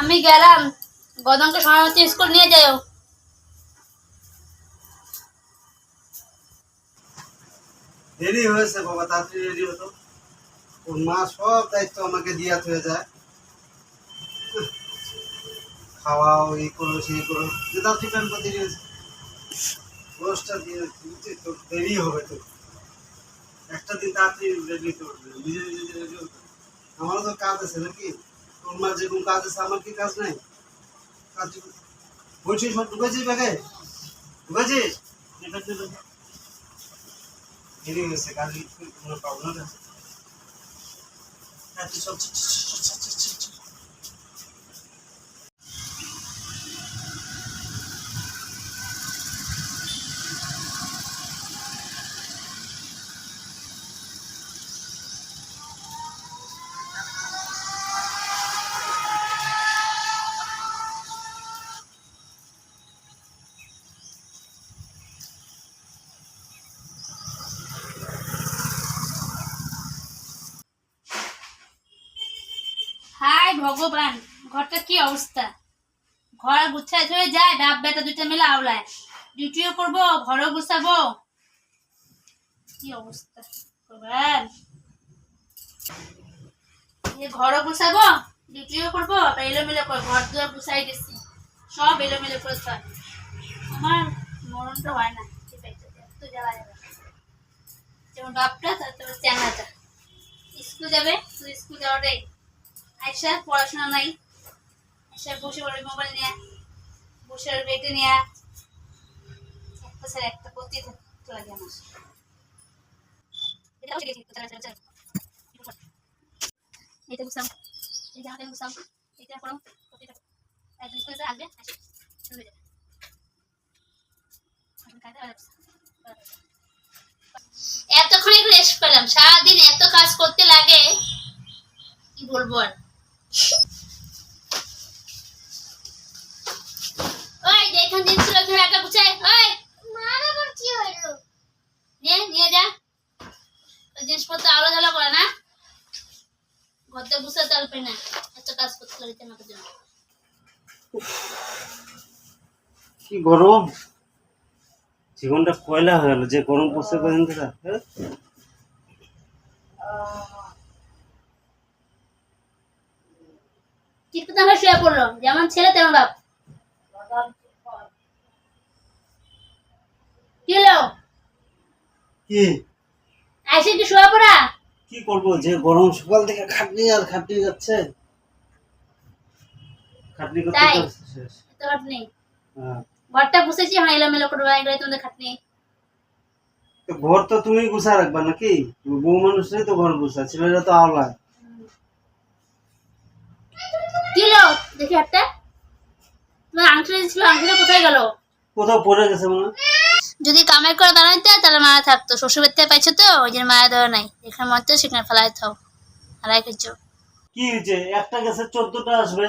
আমি গেলাম, গদনকে সময় মতো স্কুল নিয়ে যাও। দেরি হয়েছে বাবা, তাড়াতাড়ি রেডি হতো। ওর মা সব দায়িত্ব আমাকে দিয়ে হয়ে যায়, খাওয়াও, এই করো সেই করো, যে তাড়াতাড়ি প্ল্যান করতে দেরি হয়েছে। রোজটা দিয়ে তোর দেরি হবে, তো একটা দিন তাড়াতাড়ি রেডি করবে, নিজে নিজে রেডি হতো। আমারও তো কাজ আছে নাকি, তোর মার যেরকম কাজ আছে আমার কি কাজ নাই? কাজ বলছিস সব ঢুকেছিস ব্যাগে? ঢুকেছিস? দেরি হয়েছে, কাজে কোনো প্রবলেম আছে? হ্যাঁ তুই সব হাই ভগবান, ঘরটা কি অবস্থা! ঘর গুছায় ধরে যায়, বাপ বেটা দুইটা মিলে আওলায়। ডিউটিও করবো, ঘরও গুছাবো, কি অবস্থা ভগবান! ঘরও গুছাবো, ডিউটিও করবো, এলোমেলো করে ঘর দুয়ার গুছাই দিচ্ছি, সব এলোমেলো করে থাক। আমার মরণটা হয় না, এত জ্বালা যাবে। যেমন বাপটা তারপরে চ্যাংড়াটা স্কুল যাবে, স্কুল যাওয়াটাই আইসা পড়াশোনা নাই, আইসা বসে পড়ে মোবাইল নিয়ে, বসে বেটে নিয়ে একটা স্যার একটা করতে থাকতে লাগে আমার। এটা বুঝলাম, এই জামাটা বুঝলাম, এটা করো, করতে থাকো, একদিন স্কুলে আসবে, আসে শুরু হয়ে যাবে। এতক্ষণ একটু রেস্ট পেলাম, সারাদিন এত কাজ করতে লাগে, কি বলবো আর। ওই যেখান দিন ছিল ওখানে একটা গুছাই, ওই মার আবার কি হইলো, নিয়ে নিয়ে যা। জিনিসপত্র আলো ঝালা করে না, ঘরটা গুছাতে পারবে না, এত কাজ করতে লাগে আমাকে জন্য। কি গরম, জীবনটা কয়লা হয়ে গেল, যে গরম পড়ছে কদিন থেকে। চিত্ত আমার শুয়ে পড়লো, যেমন ছেলে তেমন বাপ। কি হলো? কি আইসে কি শুয়ে পড়া? কি করবো, যে গরম, সকাল থেকে খাটনি আর খাটনি যাচ্ছে, খাটনি করতে তাই করতে শেষ। এত খাটনি, হ্যাঁ, ঘরটা গুছেছি, হ্যাঁ এলোমেলো করবো, এগুলো তোমাদের খাটনি। তো ঘর তো তুমি গুছা রাখবা নাকি? বউ মানুষরাই তো ঘর গুছা, ছেলেরা তো আওলায়। কি হলো দেখি একটা, তোমার আংটি ছিল, আংটিটা কোথায় গেল? কোথাও পড়ে গেছে মনে হয়। যদি কামাই করে দাঁড়াইতে তাহলে মারা থাকতো, শ্বশুর বাড়িতে পাইছো তো ওই জন্য মারা দেওয়া নাই, এখানে মরতো সেখানে ফেলাই থাও, হারাই খেয়েছো। কি হয়েছে, একটা গেছে 14টা আসবে।